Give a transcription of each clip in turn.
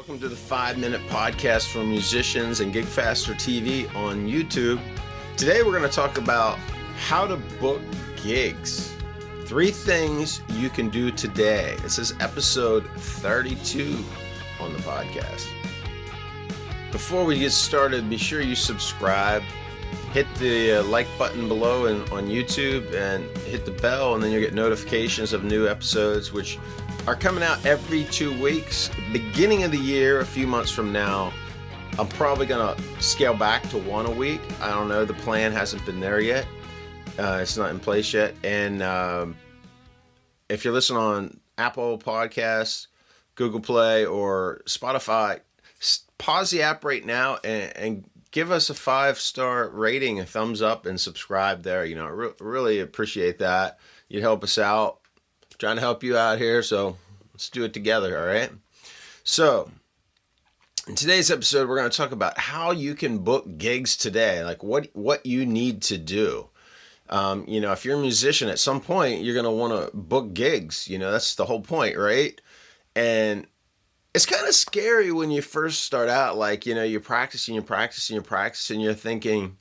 Welcome to the 5-Minute Podcast for musicians and GigFaster TV on YouTube. Today we're going to talk about how to book gigs. 3 things you can do today. This is episode 32 on the podcast. Before we get started, be sure you subscribe. Hit the like button below on YouTube and hit the bell, and then you'll get notifications of new episodes, which are coming out every 2 weeks. Beginning of the year, a few months from now, I'm probably going to scale back to 1 a week. I don't know. The plan hasn't been there yet. It's not in place yet. And if you're listening on Apple Podcasts, Google Play, or Spotify, pause the app right now and give us a 5-star rating, a thumbs up, and subscribe there. You know, really appreciate that. You'd help us out. Trying to help you out here, so let's do it together, all right? So, in today's episode, we're going to talk about how you can book gigs today, like what you need to do. If you're a musician, at some point, you're going to want to book gigs. You know, that's the whole point, right? And it's kind of scary when you first start out, like, you're practicing, you're thinking,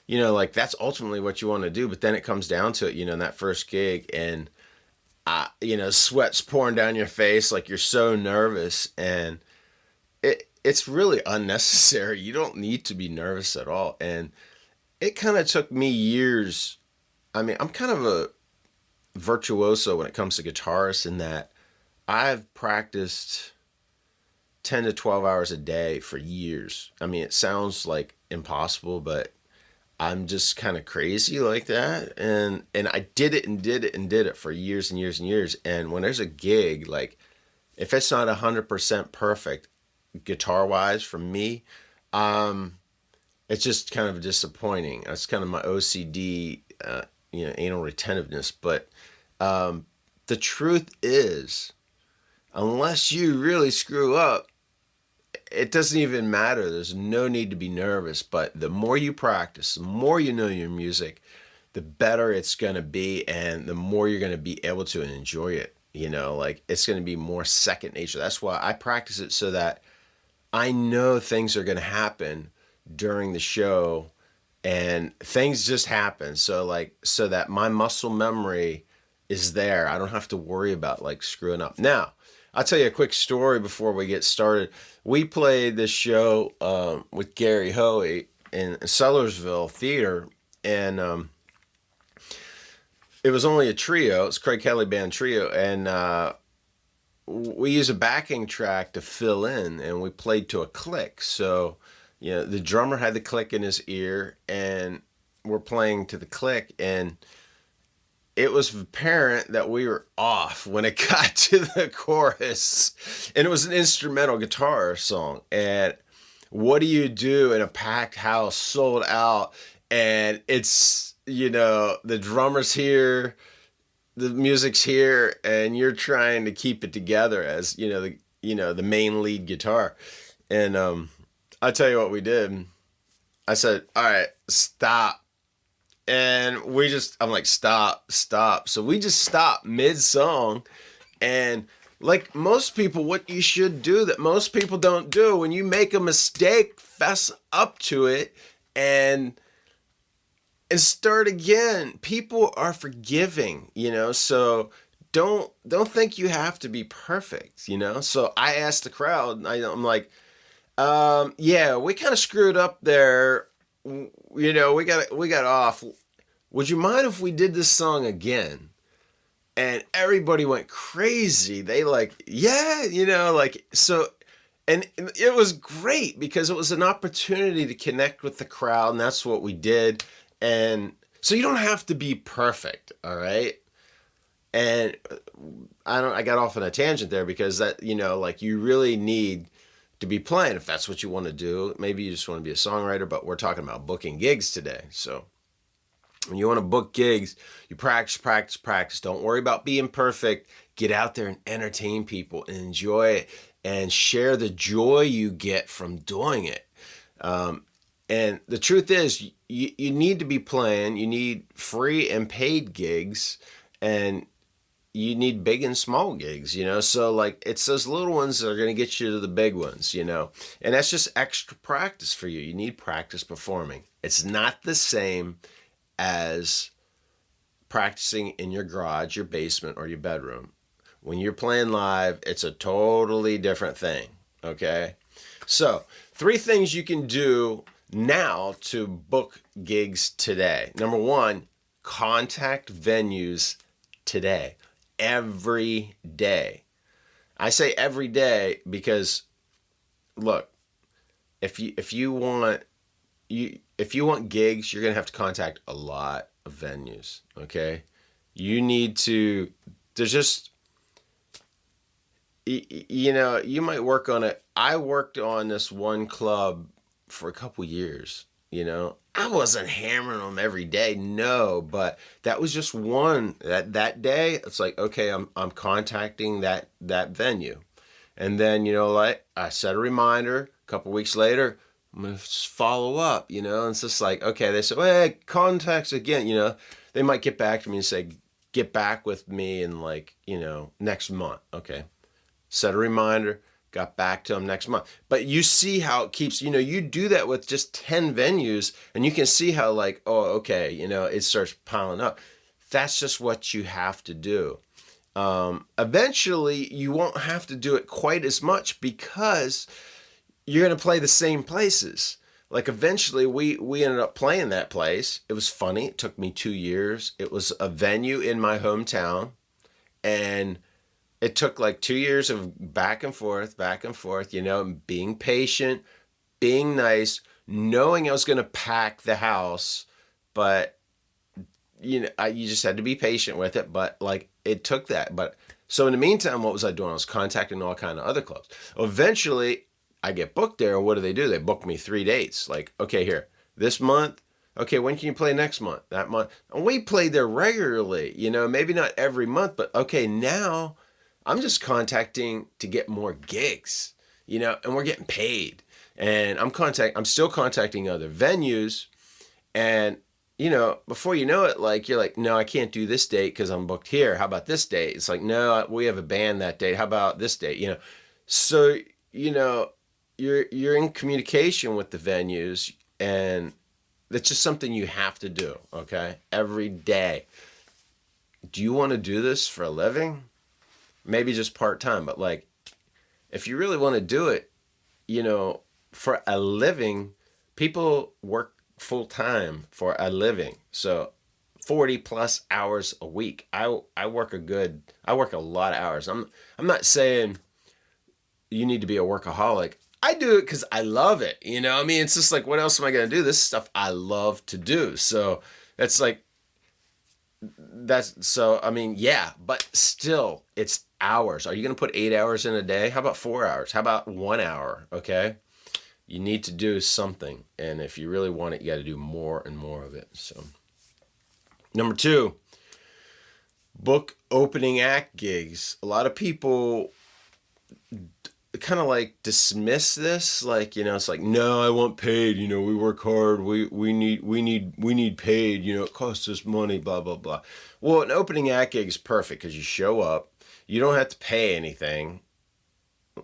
like that's ultimately what you want to do, but then it comes down to it, in that first gig, and sweat's pouring down your face, like you're so nervous, and it's really unnecessary. You don't need to be nervous at all. And it kind of took me years. I mean, I'm kind of a virtuoso when it comes to guitarists in that I've practiced 10 to 12 hours a day for years. I mean, it sounds like impossible, but I'm just kind of crazy like that. And I did it for years and years and years. And when there's a gig, like if it's not 100% perfect guitar wise for me, it's just kind of disappointing. That's kind of my OCD, anal retentiveness. But the truth is, unless you really screw up, it doesn't even matter. There's no need to be nervous, but the more you practice, the more you know your music, the better it's going to be, and the more you're going to be able to enjoy it. Like it's going to be more second nature. That's why I practice it, so that I know things are going to happen during the show, and things just happen. So that my muscle memory is there. I don't have to worry about like screwing up. Now, I'll tell you a quick story before we get started. We played this show with Gary Hoey in Sellersville Theater, and it was only a trio. It's Craig Kelley Band Trio, and we used a backing track to fill in, and we played to a click. So, the drummer had the click in his ear, and we're playing to the click, and it was apparent that we were off when it got to the chorus, and it was an instrumental guitar song. And what do you do in a packed house, sold out, and it's, the drummer's here, the music's here, and you're trying to keep it together as, the main lead guitar. And I'll tell you what we did. I said, all right, stop. And I'm like, stop. So we just stopped mid-song. And like most people, what you should do that most people don't do, when you make a mistake, fess up to it and start again. People are forgiving, so don't think you have to be perfect, So I asked the crowd, I'm like, yeah, we kind of screwed up there. We got off. Would you mind if we did this song again? And everybody went crazy. They yeah, so, and it was great because it was an opportunity to connect with the crowd, and that's what we did. And so you don't have to be perfect, all right? And I got off on a tangent there because that, you really need to be playing if that's what you want to do. Maybe you just want to be a songwriter, but we're talking about booking gigs today. So when you want to book gigs, you practice. Don't worry about being perfect. Get out there and entertain people and enjoy it and share the joy you get from doing it. And the truth is, you need to be playing. You need free and paid gigs, and you need big and small gigs, so like it's those little ones that are going to get you to the big ones, and that's just extra practice for you. You need practice performing. It's not the same as practicing in your garage, your basement, or your bedroom. When you're playing live, it's a totally different thing. Okay, so 3 things you can do now to book gigs today. Number 1, contact venues today. Every day. I say every day because look, if you want gigs, you're going to have to contact a lot of venues, okay? You need to there's just you might work on it. I worked on this one club for a couple years, I wasn't hammering them every day, no, but that was just one that day. It's like, okay, I'm contacting that venue, and then like I set a reminder. A couple weeks later, I'm gonna follow up, and it's just like, okay, they say, well, hey, contacts again, they might get back to me and say, get back with me in like next month, okay, set a reminder. Got back to them next month. But you see how it keeps, you do that with just 10 venues and you can see how like, oh, okay, it starts piling up. That's just what you have to do. Eventually, you won't have to do it quite as much because you're going to play the same places. Like eventually, we ended up playing that place. It was funny. It took me 2 years. It was a venue in my hometown. And it took like 2 years of back and forth, being patient, being nice, knowing I was going to pack the house, but you just had to be patient with it. But like it took that. But so in the meantime, what was I doing? I was contacting all kind of other clubs. Eventually, I get booked there. What do? They book me 3 dates. Like, okay, here this month. Okay, when can you play next month? That month, and we played there regularly. Maybe not every month, but okay, now I'm just contacting to get more gigs, and we're getting paid. And I'm still contacting other venues. And, before you know it, like, you're like, no, I can't do this date because I'm booked here. How about this date? It's like, no, we have a band that date. How about this date? So, you're in communication with the venues, and that's just something you have to do, okay? Every day. Do you want to do this for a living? Maybe just part-time, but like if you really want to do it, for a living, people work full-time for a living. So 40 plus hours a week. I work a lot of hours. I'm not saying you need to be a workaholic. I do it because I love it. It's just like, what else am I going to do? This is stuff I love to do. So it's like, yeah, but still it's hours. Are you going to put 8 hours in a day? How about 4 hours? How about 1 hour? Okay. You need to do something. And if you really want it, you got to do more and more of it. So number 2, book opening act gigs. A lot of people kind of like dismiss this, like, it's like, no, I want paid, we work hard, we need paid, it costs us money, blah blah blah. Well, an opening act gig is perfect because you show up, you don't have to pay anything,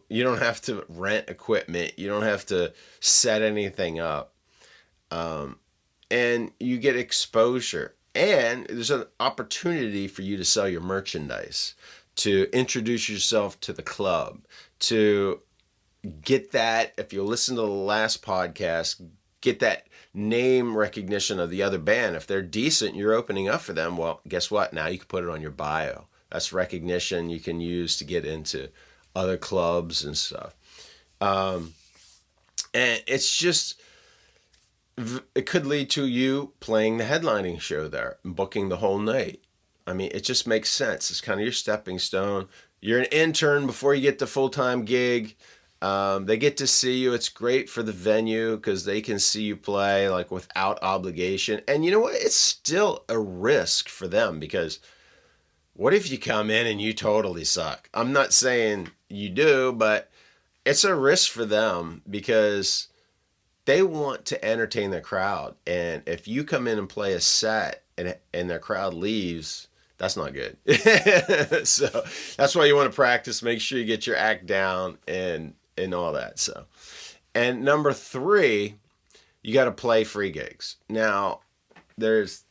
you don't have to rent equipment, you don't have to set anything up, and you get exposure, and there's an opportunity for you to sell your merchandise, to introduce yourself to the club, to get that, if you listen to the last podcast, get that name recognition of the other band. If they're decent, you're opening up for them. Well, guess what? Now you can put it on your bio. That's recognition you can use to get into other clubs and stuff. And it's just, it could lead to you playing the headlining show there and booking the whole night. It just makes sense. It's kind of your stepping stone. You're an intern before you get the full-time gig. They get to see you. It's great for the venue because they can see you play like without obligation. And you know what? It's still a risk for them because what if you come in and you totally suck? I'm not saying you do, but it's a risk for them because they want to entertain their crowd. And if you come in and play a set and their crowd leaves, That's not good. So that's why you want to practice. Make sure you get your act down and all that. So, and number 3, you got to play free gigs. Now, there's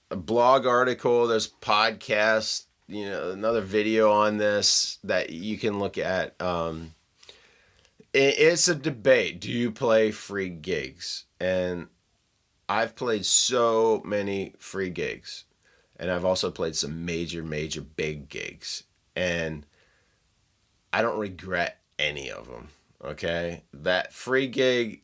a blog article, there's podcasts, another video on this that you can look at. It's a debate. Do you play free gigs? And I've played so many free gigs. And I've also played some major big gigs. And I don't regret any of them. Okay? That free gig